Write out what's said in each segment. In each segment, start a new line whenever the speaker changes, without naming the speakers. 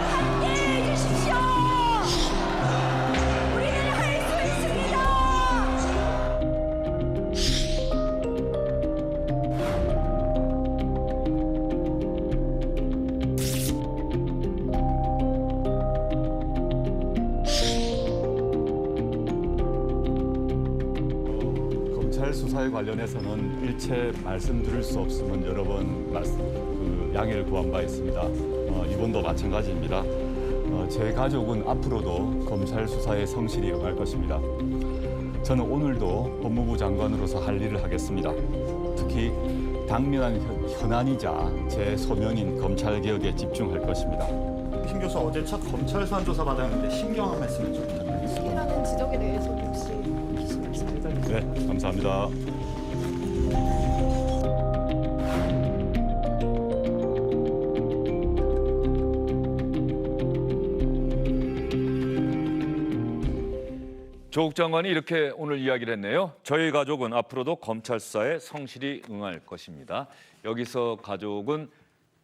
함께해 주십시오. 우리는 할 수 있습니다.
검찰 수사에 관련해서는 일체 말씀드릴 수 없음은 여러 번 양해를 구한 바 있습니다. 이번도 마찬가지입니다. 제 가족은 앞으로도 검찰 수사에 성실히 응할 것입니다. 저는 오늘도 법무부 장관으로서 할 일을 하겠습니다. 특히 당면한 현안이자 제 소명인 검찰 개혁에 집중할 것입니다.
신 교수 어제 첫 검찰 수사 조사 받았는데 신경한 말씀을 좀 부탁드리겠습니다.
이라는 지적에 대해서 혹시 기신 말씀
네, 감사합니다.
조국 장관이 이렇게 오늘 이야기를 했네요. 저희 가족은 앞으로도 검찰 수사에 성실히 응할 것입니다. 여기서 가족은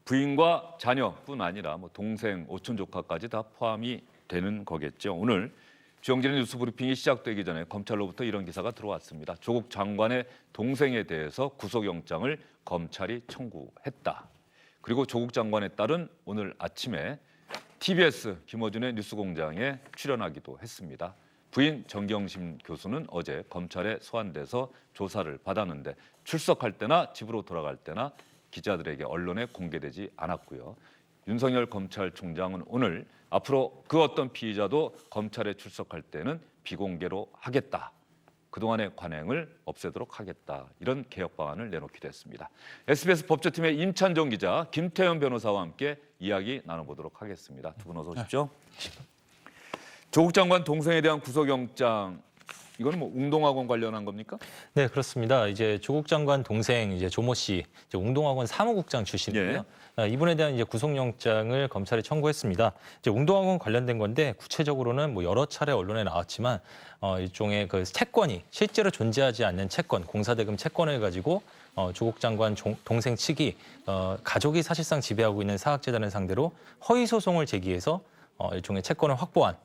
부인과 자녀뿐 아니라 동생, 오촌, 조카까지 다 포함이 되는 거겠죠. 오늘 주영진의 뉴스 브리핑이 시작되기 전에 검찰로부터 이런 기사가 들어왔습니다. 조국 장관의 동생에 대해서 구속영장을 검찰이 청구했다. 그리고 조국 장관의 딸은 오늘 아침에 TBS 김어준의 뉴스공장에 출연하기도 했습니다. 부인 정경심 교수는 어제 검찰에 소환돼서 조사를 받았는데 출석할 때나 집으로 돌아갈 때나 기자들에게 언론에 공개되지 않았고요. 윤석열 검찰총장은 오늘 앞으로 그 어떤 피의자도 검찰에 출석할 때는 비공개로 하겠다. 그동안의 관행을 없애도록 하겠다. 이런 개혁 방안을 내놓기도 했습니다. SBS 법조팀의 임찬정 기자, 김태현 변호사와 함께 이야기 나눠보도록 하겠습니다. 두 분 어서 오십시오. 조국 장관 동생에 대한 구속영장, 이거는 웅동학원 관련한 겁니까?
네, 그렇습니다. 이제 조국 장관 동생 이제 조모 씨, 이제 웅동학원 사무국장 출신이고요. 이분에 대한 이제 구속영장을 검찰에 청구했습니다. 이제 웅동학원 관련된 건데 구체적으로는 여러 차례 언론에 나왔지만 일종의 그 채권이 실제로 존재하지 않는 채권, 공사대금 채권을 가지고 조국 장관 동생 측이 가족이 사실상 지배하고 있는 사학재단을 상대로 허위 소송을 제기해서 일종의 채권을 확보한.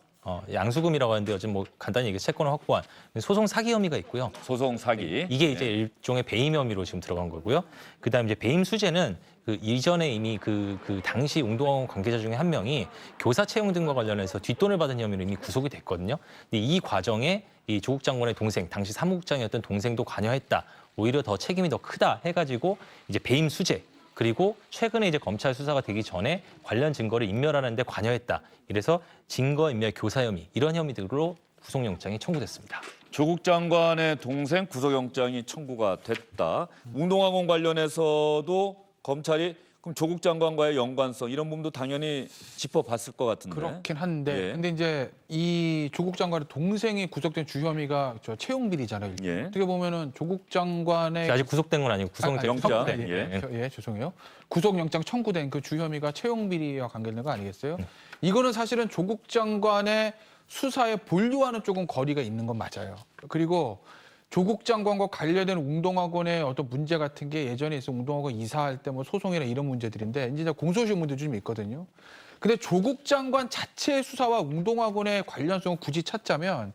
양수금이라고 하는데 요즘 간단히 얘기해 채권을 확보한 소송 사기 혐의가 있고요.
소송 사기.
이게 이제 일종의 배임 혐의로 지금 들어간 거고요. 그다음 이제 배임 수재는 그 이전에 이미 그 당시 웅동학원 관계자 중에 한 명이 교사 채용 등과 관련해서 뒷돈을 받은 혐의로 이미 구속이 됐거든요. 근데 이 과정에 이 조국 장관의 동생, 당시 사무국장이었던 동생도 관여했다. 오히려 더 책임이 더 크다 해가지고 이제 배임 수재. 그리고 최근에 이제 검찰 수사가 되기 전에 관련 증거를 인멸하는 데 관여했다. 이래서 증거인멸 교사 혐의 이런 혐의들로 구속영장이 청구됐습니다.
조국 장관의 동생 구속영장이 청구가 됐다. 웅동학원 관련해서도 검찰이 그럼 조국 장관과의 연관성 이런 부분도 당연히 짚어봤을 것 같은데.
그렇긴 한데,
예.
근데 이제 이 조국 장관의 동생이 구속된 주 혐의가 채용 비리잖아요.
예.
어떻게 보면은 조국 장관의
아직 구속된 건 아니고 구속영장.
죄송해요. 구속영장 청구된 그 주 혐의가 채용 비리와 관계된 거 아니겠어요? 이거는 사실은 조국 장관의 수사에 본류와는 조금 거리가 있는 건 맞아요. 그리고 조국 장관과 관련된 웅동학원의 어떤 문제 같은 게 예전에 있어 웅동학원 이사할 때 소송이나 이런 문제들인데 이제 공소시효 문제도 좀 있거든요. 근데 조국 장관 자체의 수사와 웅동학원의 관련성을 굳이 찾자면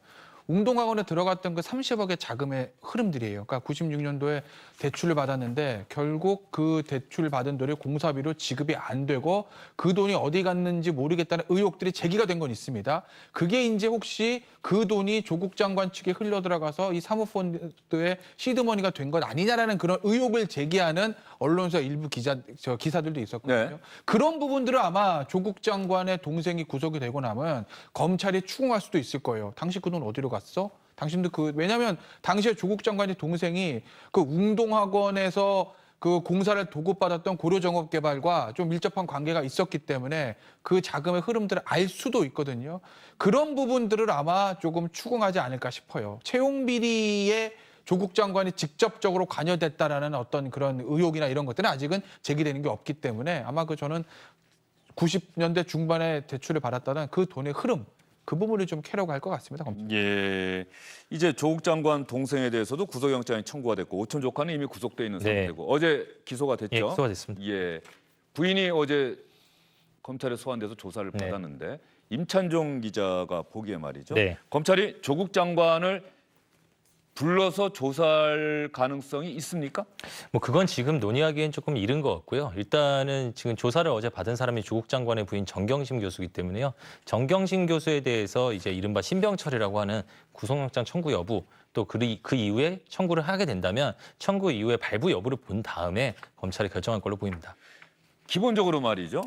웅동학원에 들어갔던 그 30억의 자금의 흐름들이에요. 그러니까 96년도에 대출을 받았는데 결국 그 대출 받은 돈이 공사비로 지급이 안 되고 그 돈이 어디 갔는지 모르겠다는 의혹들이 제기가 된 건 있습니다. 그게 이제 혹시 그 돈이 조국 장관 측에 흘러 들어가서 이 사모펀드의 시드머니가 된 것 아니냐라는 그런 의혹을 제기하는 언론사 일부 기사들도 있었거든요.
네.
그런 부분들을 아마 조국 장관의 동생이 구속이 되고 나면 검찰이 추궁할 수도 있을 거예요. 당시 그 돈 어디로 갔어? 당신도 왜냐하면 당시에 조국 장관의 동생이 그 웅동학원에서 그 공사를 도급받았던 고려정업개발과 좀 밀접한 관계가 있었기 때문에 그 자금의 흐름들을 알 수도 있거든요. 그런 부분들을 아마 조금 추궁하지 않을까 싶어요. 채용 비리에 조국 장관이 직접적으로 관여됐다라는 어떤 그런 의혹이나 이런 것들은 아직은 제기되는 게 없기 때문에 아마 저는 90년대 중반에 대출을 받았다는 그 돈의 흐름, 그 부분을 좀 캐려고 할 것 같습니다. 검찰.
예, 이제 조국 장관 동생에 대해서도 구속영장이 청구가 됐고 오촌 조카는 이미 구속돼 있는
네.
상태고 어제 기소가 됐죠.
예, 기소가 됐습니다.
예, 부인이 어제 검찰에 소환돼서 조사를
네.
받았는데 임찬종 기자가 보기에 말이죠.
네.
검찰이 조국 장관을 불러서 조사할 가능성이 있습니까?
뭐 그건 지금 논의하기엔 조금 이른 것 같고요. 일단은 지금 조사를 어제 받은 사람이 조국 장관의 부인 정경심 교수이기 때문에요. 정경심 교수에 대해서 이제 이른바 신병 처리라고 하는 구속영장 청구 여부 또 그 이후에 청구를 하게 된다면 청구 이후에 발부 여부를 본 다음에 검찰이 결정할 걸로 보입니다.
기본적으로 말이죠.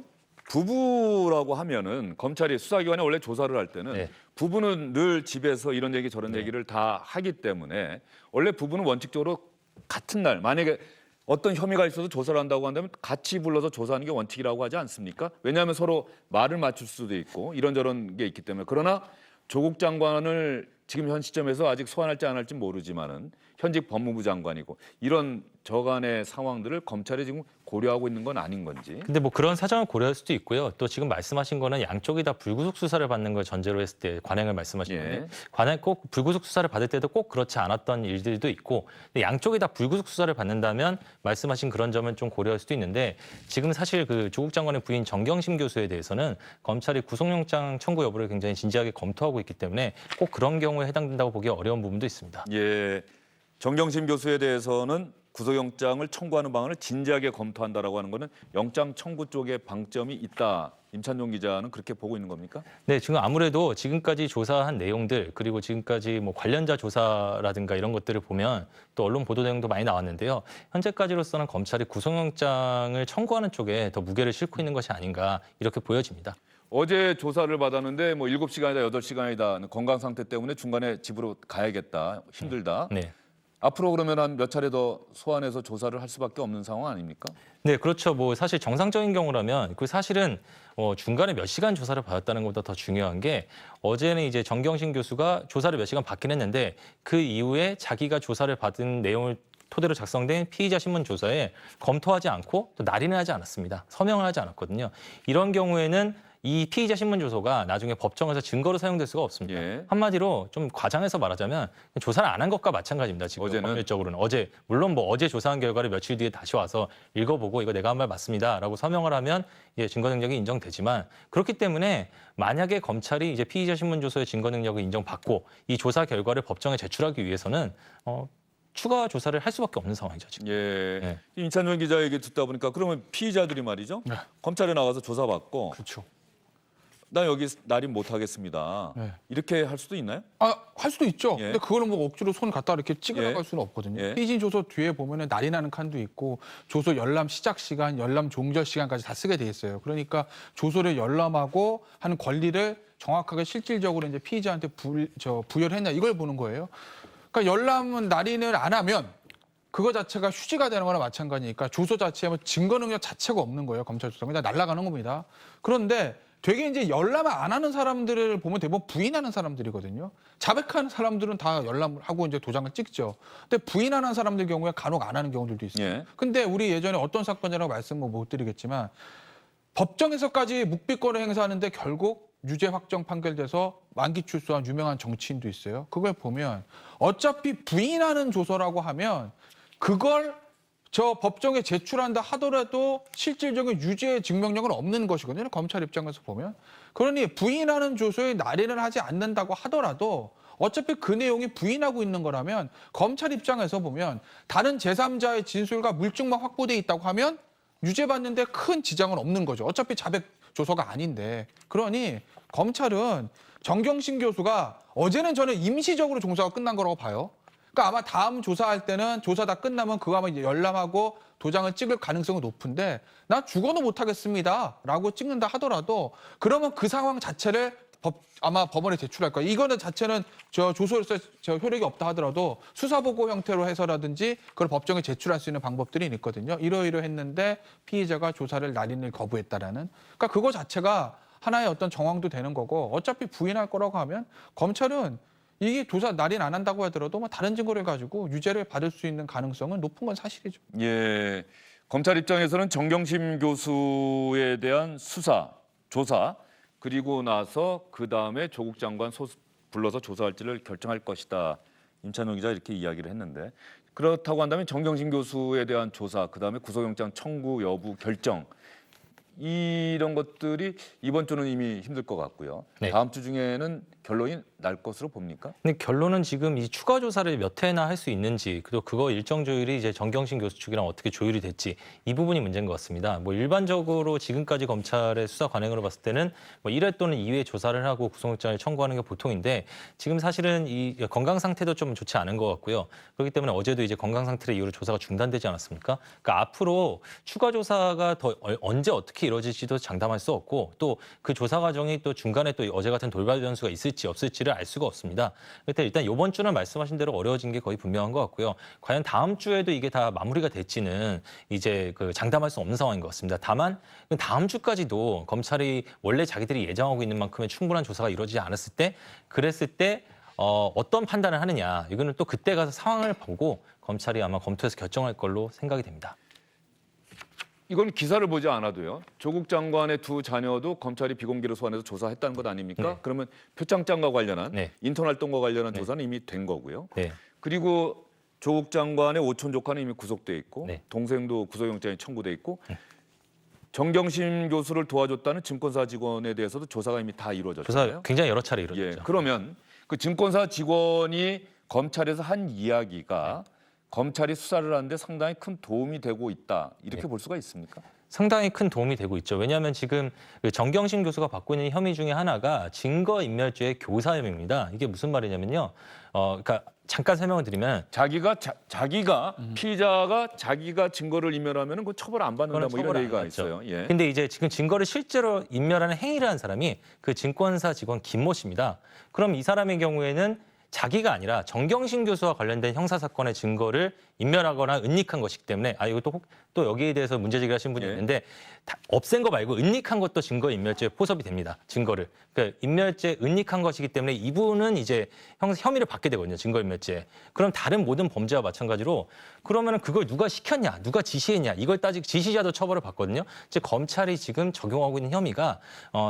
부부라고 하면은 검찰이 수사기관에 원래 조사를 할 때는
네.
부부는 늘 집에서 이런 얘기 저런 얘기를 다 하기 때문에 원래 부부는 원칙적으로 같은 날 만약에 어떤 혐의가 있어서 조사를 한다고 한다면 같이 불러서 조사하는 게 원칙이라고 하지 않습니까? 왜냐하면 서로 말을 맞출 수도 있고 이런저런 게 있기 때문에 그러나 조국 장관을 지금 현 시점에서 아직 소환할지 안 할지 모르지만은 현직 법무부 장관이고 이런 저간의 상황들을 검찰이 지금 고려하고 있는 건 아닌 건지.
근데 뭐 그런 사정을 고려할 수도 있고요. 또 지금 말씀하신 거는 양쪽이 다 불구속 수사를 받는 걸 전제로 했을 때 관행을 말씀하신
예.
건데 관행 꼭 불구속 수사를 받을 때도 꼭 그렇지 않았던 일들도 있고 근데 양쪽이 다 불구속 수사를 받는다면 말씀하신 그런 점은 좀 고려할 수도 있는데 지금 사실 그 조국 장관의 부인 정경심 교수에 대해서는 검찰이 구속영장 청구 여부를 굉장히 진지하게 검토하고 있기 때문에 꼭 그런 경우에 해당된다고 보기 어려운 부분도 있습니다.
예, 정경심 교수에 대해서는 구속영장을 청구하는 방안을 진지하게 검토한다라고 하는 거는 영장 청구 쪽에 방점이 있다. 임찬종 기자는 그렇게 보고 있는 겁니까?
네, 지금 아무래도 지금까지 조사한 내용들 그리고 지금까지 뭐 관련자 조사라든가 이런 것들을 보면 또 언론 보도 내용도 많이 나왔는데요. 현재까지로서는 검찰이 구속영장을 청구하는 쪽에 더 무게를 싣고 있는 것이 아닌가 이렇게 보여집니다.
어제 조사를 받았는데 뭐 7시간이다 8시간이다 건강 상태 때문에 중간에 집으로 가야겠다. 힘들다.
네.
앞으로 그러면 한 몇 차례 더 소환해서 조사를 할 수밖에 없는 상황 아닙니까?
네, 그렇죠. 뭐 사실 정상적인 경우라면 그 사실은 중간에 몇 시간 조사를 받았다는 것보다 더 중요한 게 어제는 이제 정경심 교수가 조사를 몇 시간 받긴 했는데 그 이후에 자기가 조사를 받은 내용을 토대로 작성된 피의자 신문 조사에 검토하지 않고 또 날인을 하지 않았습니다. 서명을 하지 않았거든요. 이런 경우에는 이 피의자 신문 조서가 나중에 법정에서 증거로 사용될 수가 없습니다.
예.
한마디로 좀 과장해서 말하자면 조사를 안 한 것과 마찬가지입니다. 지금
어제는?
법률적으로는 어제 물론 뭐 어제 조사한 결과를 며칠 뒤에 다시 와서 읽어보고 이거 내가 한 말 맞습니다라고 서명을 하면 예, 증거 능력이 인정되지만 그렇기 때문에 만약에 검찰이 이제 피의자 신문 조서의 증거 능력을 인정받고 이 조사 결과를 법정에 제출하기 위해서는 추가 조사를 할 수밖에 없는 상황이죠 지금.
예.
네.
임찬종 기자 얘기 듣다 보니까 그러면 피의자들이 말이죠.
네.
검찰에 나가서 조사받고
그렇죠.
나 여기 날인 못 하겠습니다.
네.
이렇게 할 수도 있나요?
할 수도 있죠.
예.
근데 그거는 뭐 억지로 손 갖다 이렇게 찍어
예.
나갈 수는 없거든요.
예.
피의진 조서 뒤에 보면은 날인하는 칸도 있고 조서 열람 시작 시간, 열람 종결 시간까지 다 쓰게 돼 있어요. 그러니까 조서를 열람하고 하는 권리를 정확하게 실질적으로 이제 피의자한테 부여를 했냐 이걸 보는 거예요. 그러니까 열람은 날인을 안 하면 그거 자체가 휴지가 되는 거나 마찬가지니까 조서 자체에 뭐 증거 능력 자체가 없는 거예요. 검찰 조사 그냥 날아가는 겁니다. 그런데 되게 이제 열람을 안 하는 사람들을 보면 대부분 부인하는 사람들이거든요. 자백하는 사람들은 다 열람을 하고 이제 도장을 찍죠. 근데 부인하는 사람들 경우에 간혹 안 하는 경우들도 있어요.
예.
근데 우리 예전에 어떤 사건이라고 말씀 못 드리겠지만 법정에서까지 묵비권을 행사하는데 결국 유죄 확정 판결돼서 만기 출소한 유명한 정치인도 있어요. 그걸 보면 어차피 부인하는 조서라고 하면 그걸 저 법정에 제출한다 하더라도 실질적인 유죄 증명력은 없는 것이거든요. 검찰 입장에서 보면. 그러니 부인하는 조서에 날인을 하지 않는다고 하더라도 어차피 그 내용이 부인하고 있는 거라면 검찰 입장에서 보면 다른 제3자의 진술과 물증만 확보돼 있다고 하면 유죄 받는데 큰 지장은 없는 거죠. 어차피 자백 조서가 아닌데. 그러니 검찰은 정경심 교수가 어제는 저는 임시적으로 조사가 끝난 거라고 봐요. 그러니까 아마 다음 조사할 때는 조사 다 끝나면 그거 아마 이제 열람하고 도장을 찍을 가능성은 높은데 나 죽어도 못하겠습니다라고 찍는다 하더라도 그러면 그 상황 자체를 아마 법원에 제출할 거예요. 이거는 자체는 저 조서로서 효력이 없다 하더라도 수사보고 형태로 해서라든지 그걸 법정에 제출할 수 있는 방법들이 있거든요. 이러이러했는데 피의자가 조사를 날인을 거부했다라는. 그러니까 그거 자체가 하나의 어떤 정황도 되는 거고 어차피 부인할 거라고 하면 검찰은 이게 조사 날인 안 한다고 하더라도 뭐 다른 증거를 가지고 유죄를 받을 수 있는 가능성은 높은 건 사실이죠.
예. 검찰 입장에서는 정경심 교수에 대한 수사, 조사 그리고 나서 그다음에 조국 장관 불러서 조사할지를 결정할 것이다. 임찬종 기자 이렇게 이야기를 했는데 그렇다고 한다면 정경심 교수에 대한 조사, 그다음에 구속영장 청구 여부 결정 이런 것들이 이번 주는 이미 힘들 것 같고요.
네.
다음 주 중에는 결론이 날 것으로 봅니까?
근데 결론은 지금 이 추가 조사를 몇 회나 할 수 있는지, 그리고 그거 일정 조율이 이제 정경심 교수 측이랑 어떻게 조율이 됐지, 이 부분이 문제인 것 같습니다. 뭐 일반적으로 지금까지 검찰의 수사 관행으로 봤을 때는 뭐 1회 또는 2회 조사를 하고 구속영장을 청구하는 게 보통인데, 지금 사실은 이 건강 상태도 좀 좋지 않은 것 같고요. 그렇기 때문에 어제도 이제 건강 상태를 이유로 조사가 중단되지 않았습니까? 그러니까 앞으로 추가 조사가 더 언제 어떻게 이루어질지도 장담할 수 없고, 또 그 조사 과정이 또 중간에 또 어제 같은 돌발 변수가 있을지 없을지를 알 수가 없습니다. 그런데 일단 이번 주는 말씀하신 대로 어려워진 게 거의 분명한 것 같고요. 과연 다음 주에도 이게 다 마무리가 될지는 이제 그 장담할 수 없는 상황인 것 같습니다. 다만 다음 주까지도 검찰이 원래 자기들이 예정하고 있는 만큼의 충분한 조사가 이루어지지 않았을 때, 그랬을 때 어떤 판단을 하느냐, 이거는 또 그때 가서 상황을 보고 검찰이 아마 검토해서 결정할 걸로 생각이 됩니다.
이건 기사를 보지 않아도요. 조국 장관의 두 자녀도 검찰이 비공개로 소환해서 조사했다는 것 아닙니까?
네.
그러면 표창장과 관련한
네.
인턴 활동과 관련한
네.
조사는 이미 된 거고요.
네.
그리고 조국 장관의 오촌 조카는 이미 구속돼 있고
네.
동생도 구속영장이 청구돼 있고 정경심 교수를 도와줬다는 증권사 직원에 대해서도 조사가 이미 다 이루어졌잖아요.
조사 굉장히 여러 차례
예,
이루어졌죠.
그러면 그 증권사 직원이 검찰에서 한 이야기가 검찰이 수사를 하는데 상당히 큰 도움이 되고 있다, 이렇게 볼 수가 있습니까?
상당히 큰 도움이 되고 있죠. 왜냐하면 지금 그 정경심 교수가 받고 있는 혐의 중에 하나가 증거인멸죄의 교사 혐의입니다. 이게 무슨 말이냐면요. 그러니까 잠깐 설명을 드리면,
자기가 피의자가 자기가 증거를 인멸하면 그 처벌 안 받는다, 뭐 이런
처벌을 안
얘기가
받죠.
있어요. 예.
근데 이제 지금 증거를 실제로 인멸하는 행위를 한 사람이 그 증권사 직원 김모 씨입니다. 그럼 이 사람의 경우에는 자기가 아니라 정경심 교수와 관련된 형사 사건의 증거를 인멸하거나 은닉한 것이기 때문에, 이것도 또 여기에 대해서 문제 제기를 하신 분이
예.
있는데, 없앤 거 말고 은닉한 것도 증거 인멸죄에 포섭이 됩니다. 증거를. 그러니까 인멸죄 은닉한 것이기 때문에 이분은 이제 혐의를 받게 되거든요. 증거 인멸죄. 그럼 다른 모든 범죄와 마찬가지로, 그러면은 그걸 누가 시켰냐, 누가 지시했냐, 이걸 따지고 지시자도 처벌을 받거든요. 즉 검찰이 지금 적용하고 있는 혐의가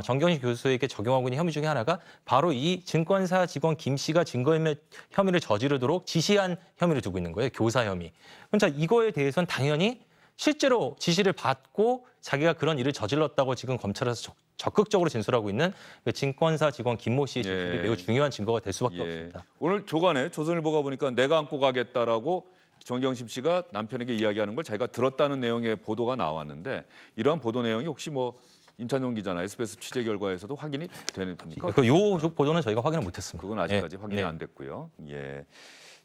정경심 교수에게 적용하고 있는 혐의 중에 하나가 바로 이 증권사 직원 김 씨가 증거인멸 혐의를 저지르도록 지시한 혐의를 두고 있는 거예요. 교사 혐의. 그러니까 이거에 대해서는 당연히 실제로 지시를 받고 자기가 그런 일을 저질렀다고 지금 검찰에서 적극적으로 진술하고 있는 그 증권사 직원 김모 씨의 진술이
예.
매우 중요한 증거가 될 수밖에
예.
없습니다.
오늘 조간에 조선일보가 보니까 내가 안고 가겠다라고 정경심 씨가 남편에게 이야기하는 걸 자기가 들었다는 내용의 보도가 나왔는데, 이러한 보도 내용이 혹시 뭐 임찬용 기자나 SBS 취재 결과에서도 확인이 되는 겁니까?
요 보도는 저희가 확인을 못했습니다.
그건 아직까지
예.
확인이
예.
안 됐고요. 예.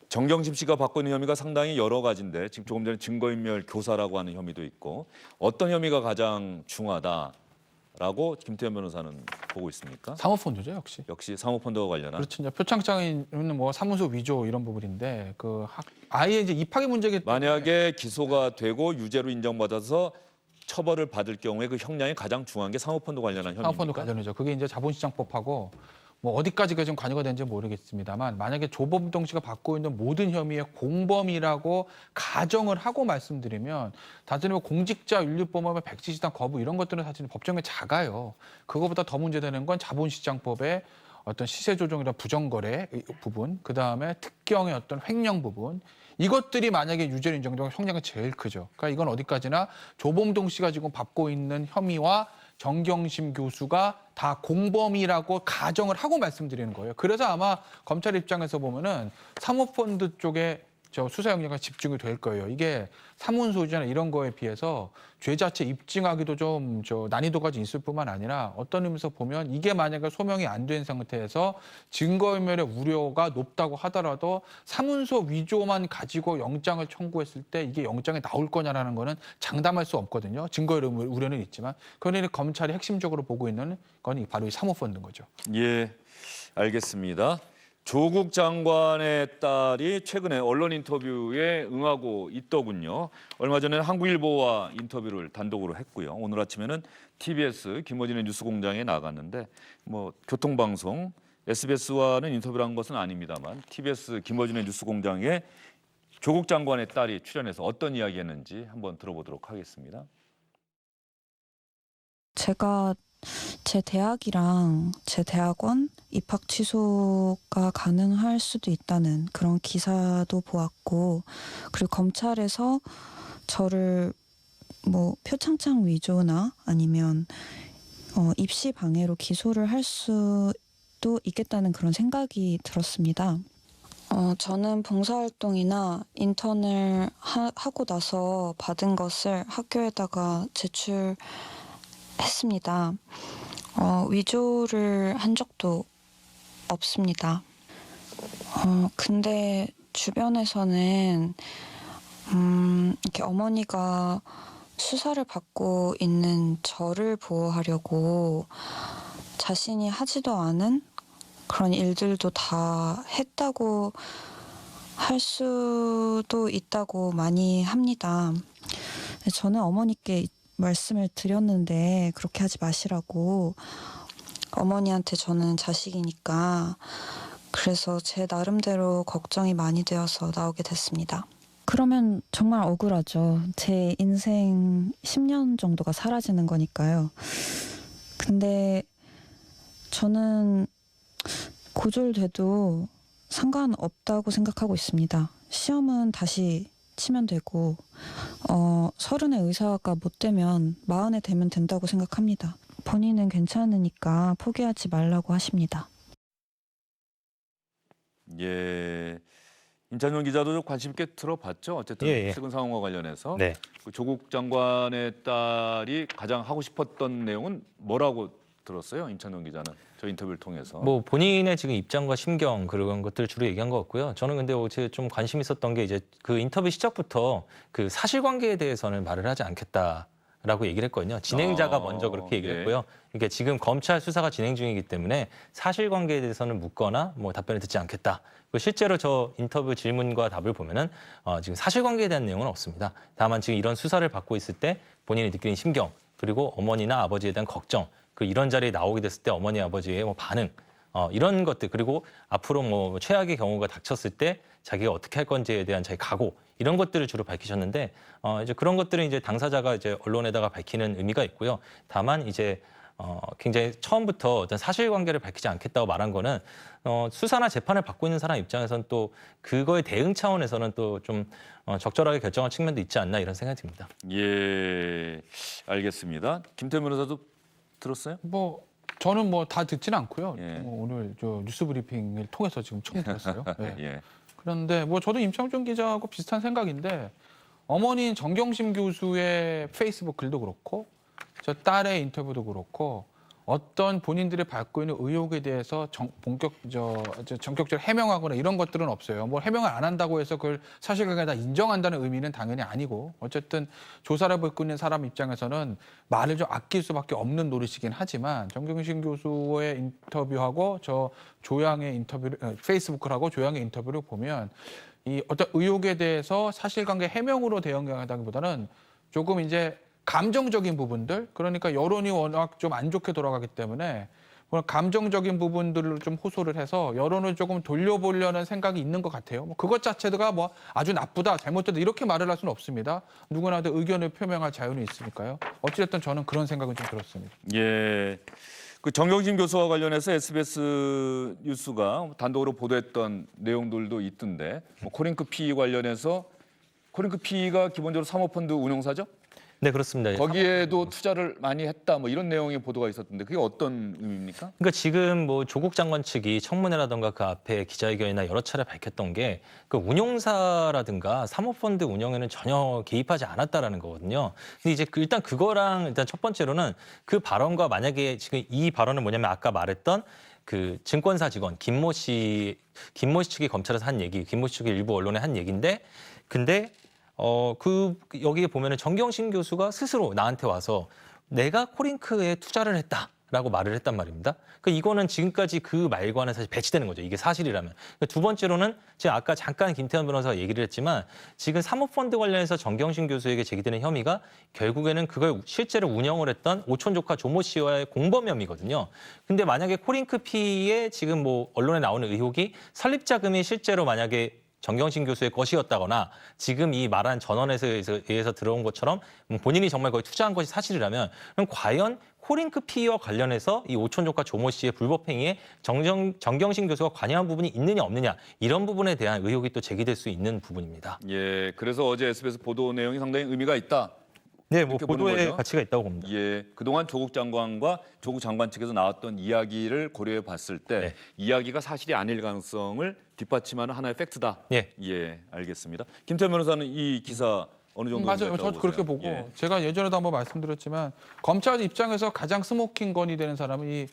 정경심 씨가 받고 있는 혐의가 상당히 여러 가지인데, 지금 조금 전에 증거인멸 교사라고 하는 혐의도 있고, 어떤 혐의가 가장 중하다라고 김태현 변호사는 보고 있습니까?
사모펀드죠, 역시.
역시 사모펀드와 관련한.
그렇죠. 이제 표창장에는 뭐 사무소 위조 이런 부분인데, 아예 이제 입학의 문제기.
만약에 기소가 되고 유죄로 인정받아서 처벌을 받을 경우에 그 형량이 가장 중요한 게 사모펀드 관련한 혐의입니까?
사모펀드 관련이죠. 그게 이제 자본시장법하고 뭐 어디까지가 좀 관여가 되는지 모르겠습니다만, 만약에 조범동 씨가 받고 있는 모든 혐의의 공범이라고 가정을 하고 말씀드리면, 단순히 뭐 공직자윤리법의 백지시당 거부 이런 것들은 사실 법정에 작아요. 그거보다 더 문제되는 건 자본시장법의 어떤 시세 조정이나 부정거래 부분, 그 다음에 특경의 어떤 횡령 부분, 이것들이 만약에 유죄로 인정되면 형량이 제일 크죠. 그러니까 이건 어디까지나 조범동 씨가 지금 받고 있는 혐의와 정경심 교수가 다 공범이라고 가정을 하고 말씀드리는 거예요. 그래서 아마 검찰 입장에서 보면은 사모펀드 쪽에 수사 영역이 집중이 될 거예요. 이게 사문소지나 이런 거에 비해서 죄 자체 입증하기도 좀 난이도가 좀 있을 뿐만 아니라, 어떤 의미에서 보면 이게 만약에 소명이 안 된 상태에서 증거인멸의 우려가 높다고 하더라도 사문서 위조만 가지고 영장을 청구했을 때 이게 영장에 나올 거냐라는 거는 장담할 수 없거든요. 증거인멸 우려는 있지만, 그러니 검찰이 핵심적으로 보고 있는 건 바로 이 사모펀드인 거죠.
예, 알겠습니다. 조국 장관의 딸이 최근에 언론 인터뷰에 응하고 있더군요. 얼마 전에 한국일보와 인터뷰를 단독으로 했고요. 오늘 아침에는 TBS 김어준의 뉴스공장에 나갔는데, 뭐 교통방송 SBS와는 인터뷰를 한 것은 아닙니다만, TBS 김어준의 뉴스공장에 조국 장관의 딸이 출연해서 어떤 이야기했는지 한번 들어보도록 하겠습니다.
제가 제 대학이랑 제 대학원 입학 취소가 가능할 수도 있다는 그런 기사도 보았고, 그리고 검찰에서 저를 뭐 표창장 위조나 아니면 입시 방해로 기소를 할 수도 있겠다는 그런 생각이 들었습니다. 저는 봉사활동이나 인턴을 하고 나서 받은 것을 학교에다가 제출했습니다. 위조를 한 적도 없습니다. 근데 주변에서는 이렇게 어머니가 수사를 받고 있는 저를 보호하려고 자신이 하지도 않은 그런 일들도 다 했다고 할 수도 있다고 많이 합니다. 저는 어머니께 말씀을 드렸는데 그렇게 하지 마시라고. 어머니한테 저는 자식이니까. 그래서 제 나름대로 걱정이 많이 되어서 나오게 됐습니다. 그러면 정말 억울하죠. 제 인생 10년 정도가 사라지는 거니까요. 근데 저는 고졸돼도 상관없다고 생각하고 있습니다. 시험은 다시 치면 되고 30에 의사가 못 되면 40에 되면 된다고 생각합니다. 본인은 괜찮으니까 포기하지 말라고 하십니다.
예. 임찬용 기자도 좀 관심 있게 들어봤죠. 어쨌든
예, 예.
최근 상황과 관련해서
네.
그 조국 장관의 딸이 가장 하고 싶었던 내용은 뭐라고 들었어요? 임찬용 기자는 저 인터뷰를 통해서.
뭐 본인의 지금 입장과 심경 그런 것들을 주로 얘기한 것 같고요. 저는 근데 어제 좀 관심 있었던 게 이제 그 인터뷰 시작부터 그 사실관계에 대해서는 말을 하지 않겠다라고 얘기를 했거든요. 진행자가 먼저 그렇게 얘기를
예.
했고요. 이게 지금 검찰 수사가 진행 중이기 때문에 사실관계에 대해서는 묻거나 뭐 답변을 듣지 않겠다. 그리고 실제로 저 인터뷰 질문과 답을 보면은 지금 사실관계에 대한 내용은 없습니다. 다만 지금 이런 수사를 받고 있을 때 본인이 느끼는 심경 그리고 어머니나 아버지에 대한 걱정 그 이런 자리에 나오게 됐을 때 어머니 아버지의 뭐 반응 이런 것들 그리고 앞으로 뭐 최악의 경우가 닥쳤을 때 자기가 어떻게 할 건지에 대한 자기 각오 이런 것들을 주로 밝히셨는데 이제 그런 것들은 이제 당사자가 이제 언론에다가 밝히는 의미가 있고요. 다만 이제 굉장히 처음부터 어떤 사실관계를 밝히지 않겠다고 말한 거는 수사나 재판을 받고 있는 사람 입장에서는 또 그거에 대응 차원에서는 또 좀 적절하게 결정할 측면도 있지 않나 이런 생각이 듭니다.
예, 알겠습니다. 김태현 변호사도 들었어요?
뭐 저는 뭐 다 듣지는 않고요.
예.
오늘 저 뉴스 브리핑을 통해서 지금 처음 들었어요. 네.
예.
그런데 뭐 저도 임창준 기자하고 비슷한 생각인데 어머니인 정경심 교수의 페이스북 글도 그렇고 저 딸의 인터뷰도 그렇고 어떤 본인들이 받고 있는 의혹에 대해서 전격적으로 해명하거나 이런 것들은 없어요. 뭐 해명을 안 한다고 해서 그걸 사실관계에 다 인정한다는 의미는 당연히 아니고 어쨌든 조사를 받고 있는 사람 입장에서는 말을 좀 아낄 수밖에 없는 노릇이긴 하지만 정경심 교수의 인터뷰하고 저 조양의 인터뷰를 페이스북을 하고 조양의 인터뷰를 보면 이 어떤 의혹에 대해서 사실관계 해명으로 대응하다기보다는 조금 이제 감정적인 부분들 그러니까 여론이 워낙 좀 안 좋게 돌아가기 때문에 감정적인 부분들을 좀 호소를 해서 여론을 조금 돌려보려는 생각이 있는 것 같아요. 뭐 그것 자체가 뭐 아주 나쁘다 잘못됐다 이렇게 말을 할 수는 없습니다. 누구나도 의견을 표명할 자유는 있으니까요. 어찌됐든 저는 그런 생각은 좀 들었습니다.
예. 그 정경심 교수와 관련해서 SBS 뉴스가 단독으로 보도했던 내용들도 있던데 뭐 코링크 PE 관련해서 코링크 PE가 기본적으로 사모펀드 운용사죠?
네, 그렇습니다.
거기에도 투자를 많이 했다 뭐 이런 내용의 보도가 있었던데 그게 어떤 의미입니까?
그러니까 지금 뭐 조국 장관 측이 청문회라든가 그 앞에 기자회견이나 여러 차례 밝혔던 게 그 운용사라든가 사모펀드 운영에는 전혀 개입하지 않았다라는 거거든요. 근데 이제 일단 그거랑 일단 첫 번째로는 그 발언과 만약에 지금 이 발언은 뭐냐면 아까 말했던 그 증권사 직원 김모 씨 측이 검찰에서 한 얘기, 김모 씨 측이 일부 언론에 한 얘기인데 근데 여기에 보면은 정경심 교수가 스스로 나한테 와서 내가 코링크에 투자를 했다라고 말을 했단 말입니다. 그러니까 이거는 지금까지 그 말과는 사실 배치되는 거죠. 이게 사실이라면. 그러니까 두 번째로는 제가 아까 잠깐 김태현 변호사가 얘기를 했지만 지금 사모펀드 관련해서 정경심 교수에게 제기되는 혐의가 결국에는 그걸 실제로 운영을 했던 오촌 조카 조모 씨와의 공범 혐의거든요. 근데 만약에 코링크 P에 지금 뭐 언론에 나오는 의혹이 설립 자금이 실제로 만약에 정경심 교수의 것이었다거나 지금 이 말한 전원에서 의해서 들어온 것처럼 본인이 정말 거기 투자한 것이 사실이라면 그럼 과연 코링크 PE와 관련해서 이 오촌 조카 조모 씨의 불법 행위에 정경심 교수가 관여한 부분이 있느냐 없느냐 이런 부분에 대한 의혹이 또 제기될 수 있는 부분입니다.
예, 그래서 어제 SBS 보도 내용이 상당히 의미가 있다.
네, 뭐
이렇게 보는
보도의
거죠?
가치가 있다고 봅니다.
예, 그동안 조국 장관과 조국 장관 측에서 나왔던 이야기를 고려해 봤을 때
네.
이야기가 사실이 아닐 가능성을 뒷받침하는 하나의 팩트다.
예.
알겠습니다. 김태현 변호사는 이 기사 어느 정도
맞아요. 저도 그렇게 보고 제가 예전에도 한번 말씀드렸지만 검찰 입장에서 가장 스모킹 건이 되는 사람은 이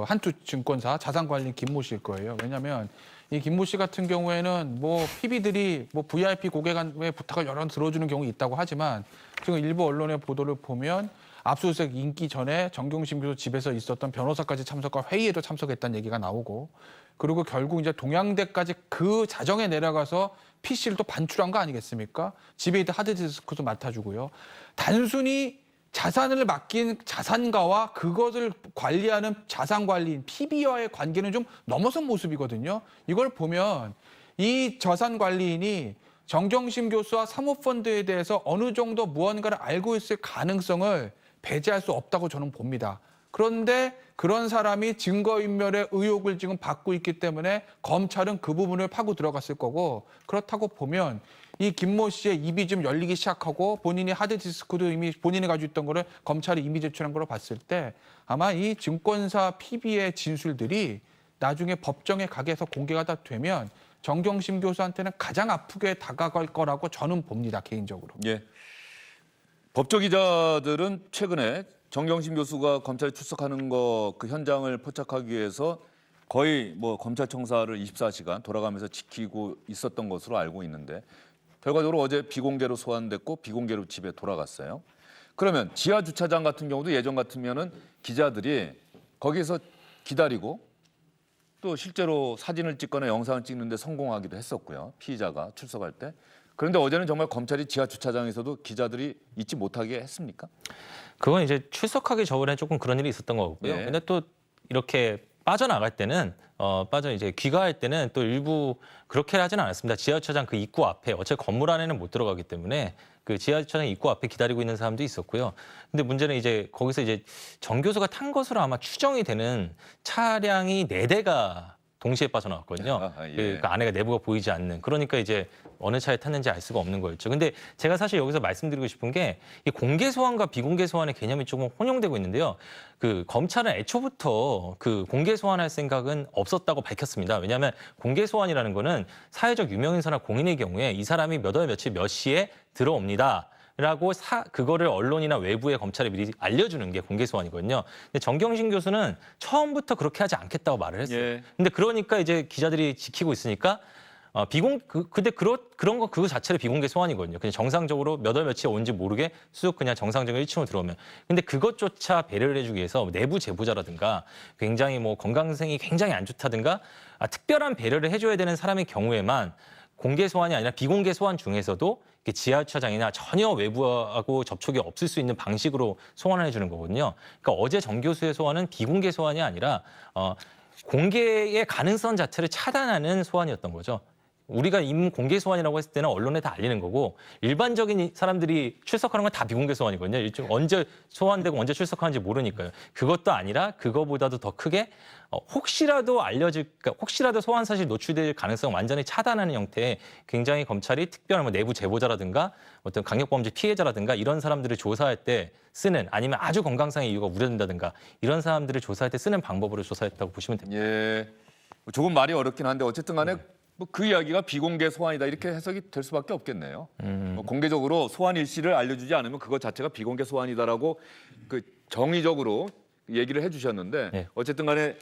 한투증권사 자산관리인 김모 씨일 거예요. 왜냐하면 이 김모 씨 같은 경우에는 뭐 PB들이 뭐 VIP 고객의 부탁을 여러 번 들어주는 경우 있다고 하지만 지금 일부 언론의 보도를 보면 압수수색 인기 전에 정경심 교수 집에서 있었던 변호사까지 참석한 회의에도 참석했다는 얘기가 나오고 그리고 결국 이제 동양대까지 그 자정에 내려가서 PC를 또 반출한 거 아니겠습니까? 집에 있던 하드디스크도 맡아주고요. 단순히 자산을 맡긴 자산가와 그것을 관리하는 자산관리인 PB와의 관계는 좀 넘어선 모습이거든요. 이걸 보면 이 자산관리인이 정경심 교수와 사모펀드에 대해서 어느 정도 무언가를 알고 있을 가능성을 배제할 수 없다고 저는 봅니다. 그런데 그런 사람이 증거인멸의 의혹을 지금 받고 있기 때문에 검찰은 그 부분을 파고 들어갔을 거고 그렇다고 보면 이 김모 씨의 입이 좀 열리기 시작하고 본인이 하드디스크도 이미 본인이 가지고 있던 거를 검찰이 이미 제출한 걸로 봤을 때 아마 이 증권사 PB의 진술들이 나중에 법정에 가게해서 공개가 다 되면 정경심 교수한테는 가장 아프게 다가갈 거라고 저는 봅니다, 개인적으로.
예. 법조 기자들은 최근에 정경심 교수가 검찰에 출석하는 거 그 현장을 포착하기 위해서 거의 뭐 검찰청사를 24시간 돌아가면서 지키고 있었던 것으로 알고 있는데 결과적으로 어제 비공개로 소환됐고 비공개로 집에 돌아갔어요. 그러면 지하 주차장 같은 경우도 예전 같으면은 기자들이 거기서 기다리고 또 실제로 사진을 찍거나 영상을 찍는데 성공하기도 했었고요. 피의자가 출석할 때. 그런데 어제는 정말 검찰이 지하 주차장에서도 기자들이 있지 못하게 했습니까?
그건 이제 출석하기 전에 조금 그런 일이 있었던 거고요.
예.
근데 또 이렇게 빠져나갈 때는 이제 귀가할 때는 또 일부 그렇게 하진 않았습니다. 지하주차장 그 입구 앞에 어차피 건물 안에는 못 들어가기 때문에 그 지하주차장 입구 앞에 기다리고 있는 사람도 있었고요. 근데 문제는 이제 거기서 이제 정 교수가 탄 것으로 아마 추정이 되는 차량이 4대가 동시에 빠져나왔거든요.
예.
그 안에가 내부가 보이지 않는. 그러니까 이제 어느 차에 탔는지 알 수가 없는 거였죠. 근데 제가 사실 여기서 말씀드리고 싶은 게 이 공개 소환과 비공개 소환의 개념이 조금 혼용되고 있는데요. 그 검찰은 애초부터 그 공개 소환할 생각은 없었다고 밝혔습니다. 왜냐하면 공개 소환이라는 거는 사회적 유명인사나 공인의 경우에 이 사람이 몇 월 며칠 몇 시에 들어옵니다. 라고 그거를 언론이나 외부에 검찰에 미리 알려주는 게 공개 소환이거든요. 근데 정경심 교수는 처음부터 그렇게 하지 않겠다고 말을 했어요.
예.
근데 그러니까 이제 기자들이 지키고 있으니까 근데 그런 거 그거 자체를 비공개 소환이거든요. 그냥 정상적으로 몇 월 며칠에 온지 모르게 쑥 그냥 정상적인 1층으로 들어오면. 근데 그것조차 배려를 해주기 위해서 내부 제보자라든가 굉장히 뭐 건강상이 굉장히 안 좋다든가 특별한 배려를 해줘야 되는 사람의 경우에만 공개 소환이 아니라 비공개 소환 중에서도 지하주차장이나 전혀 외부하고 접촉이 없을 수 있는 방식으로 소환을 해주는 거거든요. 그러니까 어제 정 교수의 소환은 비공개 소환이 아니라 공개의 가능성 자체를 차단하는 소환이었던 거죠. 우리가 공개 소환이라고 했을 때는 언론에 다 알리는 거고 일반적인 사람들이 출석하는 건 다 비공개 소환이거든요. 언제 소환되고 언제 출석하는지 모르니까요. 그것도 아니라 그거보다도 더 크게 혹시라도 소환 사실 노출될 가능성 완전히 차단하는 형태의 굉장히 검찰이 특별한 내부 제보자라든가 어떤 강력범죄 피해자라든가 이런 사람들을 조사할 때 쓰는 아니면 아주 건강상의 이유가 우려된다든가 이런 사람들을 조사할 때 쓰는 방법으로 조사했다고 보시면 됩니다.
예. 조금 말이 어렵긴 한데 어쨌든 간에 뭐 그 이야기가 비공개 소환이다 이렇게 해석이 될 수밖에 없겠네요. 뭐 공개적으로 소환 일시를 알려주지 않으면 그것 자체가 비공개 소환이다라고 그 정의적으로 얘기를 해주셨는데
네.
어쨌든 간에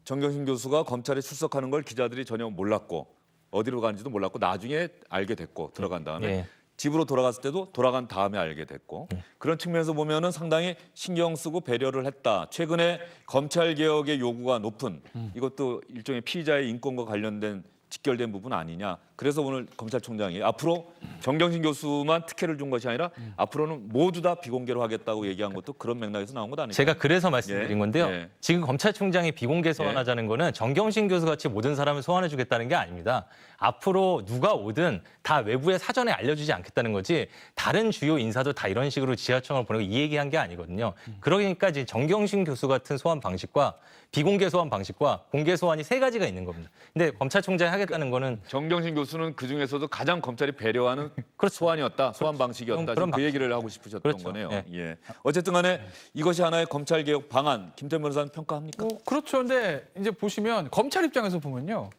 정경심 교수가 검찰에 출석하는 걸 기자들이 전혀 몰랐고 어디로 가는지도 몰랐고 나중에 알게 됐고 들어간 다음에
네.
집으로 돌아갔을 때도 돌아간 다음에 알게 됐고 그런 측면에서 보면은 상당히 신경 쓰고 배려를 했다. 최근에 검찰 개혁의 요구가 높은 이것도 일종의 피의자의 인권과 관련된 직결된 부분 아니냐. 그래서 오늘 검찰총장이 앞으로 정경심 교수만 특혜를 준 것이 아니라 앞으로는 모두 다 비공개로 하겠다고 얘기한 것도 그런 맥락에서 나온 것 아닐까요?
제가 그래서 말씀드린 건데요.
예.
지금 검찰총장이 비공개 소환하자는 거는 정경심 교수 같이 모든 사람을 소환해 주겠다는 게 아닙니다. 앞으로 누가 오든 다 외부에 사전에 알려주지 않겠다는 거지 다른 주요 인사도 다 이런 식으로 지하청을 보내고 이 얘기한 게 아니거든요. 그러니까 이제 정경심 교수 같은 소환 방식과 비공개 소환 방식과 공개 소환이 세 가지가 있는 겁니다. 근데 검찰총장이 하겠다는 거는
정경심 교수는 그 중에서도 가장 검찰이 배려하는 소환이었다, 소환 방식이었다.
그런
지금 그 얘기를 하고 싶으셨던
그렇죠.
거네요.
예.
예. 어쨌든 간에 이것이 하나의 검찰 개혁 방안. 김태현 변호사는 평가합니까?
그렇죠. 근데 이제 보시면 검찰 입장에서 보면요.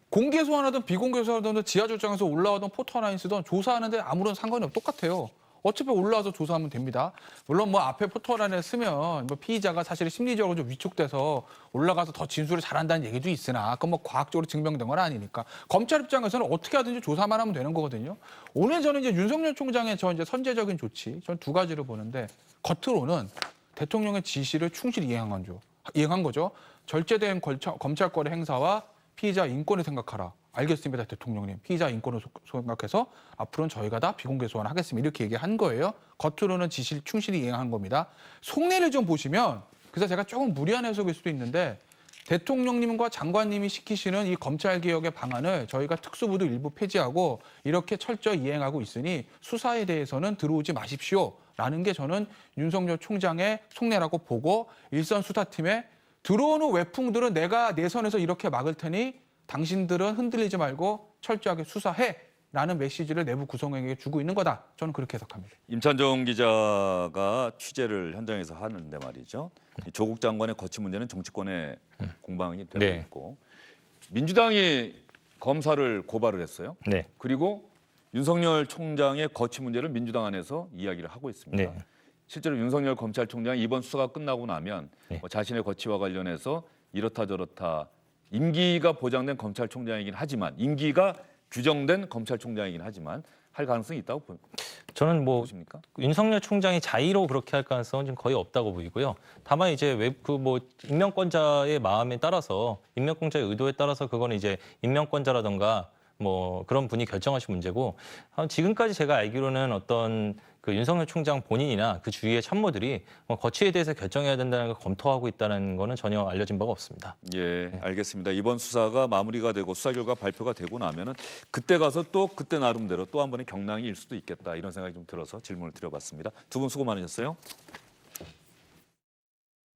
공개 소환하든 비공개 소환하든 지하철장에서 올라오던 포토 하나 쓰던 조사하는데 아무런 상관이 없 똑같아요. 어차피 올라와서 조사하면 됩니다. 물론 뭐 앞에 포토란에 쓰면 뭐 피의자가 사실 심리적으로 좀 위축돼서 올라가서 더 진술을 잘한다는 얘기도 있으나 그건 뭐 과학적으로 증명된 건 아니니까 검찰 입장에서는 어떻게 하든지 조사만 하면 되는 거거든요. 오늘 저는 이제 윤석열 총장의 이제 선제적인 조치 저는 두 가지를 보는데 겉으로는 대통령의 지시를 충실히 이행한 거죠. 절제된 검찰권의 행사와 피의자 인권을 생각하라. 알겠습니다, 대통령님. 피의자 인권을 생각해서 앞으로는 저희가 다 비공개 소환하겠습니다. 이렇게 얘기한 거예요. 겉으로는 지시를 충실히 이행한 겁니다. 속내를 좀 보시면 그래서 제가 조금 무리한 해석일 수도 있는데 대통령님과 장관님이 시키시는 이 검찰개혁의 방안을 저희가 특수부도 일부 폐지하고 이렇게 철저히 이행하고 있으니 수사에 대해서는 들어오지 마십시오라는 게 저는 윤석열 총장의 속내라고 보고 일선 수사팀에 들어오는 외풍들은 내가 내 선에서 이렇게 막을 테니 당신들은 흔들리지 말고 철저하게 수사해라는 메시지를 내부 구성원에게 주고 있는 거다. 저는 그렇게 해석합니다.
임찬종 기자가 취재를 현장에서 하는데 말이죠. 이 조국 장관의 거취 문제는 정치권의 공방이 되고
네.
있고 민주당이 검사를 고발을 했어요.
네.
그리고 윤석열 총장의 거취 문제를 민주당 안에서 이야기를 하고 있습니다.
네.
실제로 윤석열 검찰총장이 이번 수사가 끝나고 나면
네.
뭐 자신의 거취와 관련해서 이렇다 저렇다 임기가 보장된 검찰총장이긴 하지만 임기가 규정된 검찰총장이긴 하지만 할 가능성이 있다고
저는 뭐
보십니까?
윤석열 총장이 자의로 그렇게 할 가능성은 지금 거의 없다고 보이고요. 다만 이제 임명권자의 마음에 따라서 임명권자의 의도에 따라서 그거는 이제 임명권자라던가 뭐 그런 분이 결정하실 문제고 지금까지 제가 알기로는 어떤 그 윤석열 총장 본인이나 그 주위의 참모들이 거취에 대해서 결정해야 된다는 걸 검토하고 있다는 거는 전혀 알려진 바가 없습니다.
예, 알겠습니다. 이번 수사가 마무리가 되고 수사 결과 발표가 되고 나면은 그때 가서 또 그때 나름대로 또 한 번의 경랑이 일 수도 있겠다 이런 생각이 좀 들어서 질문을 드려봤습니다. 두 분 수고 많으셨어요.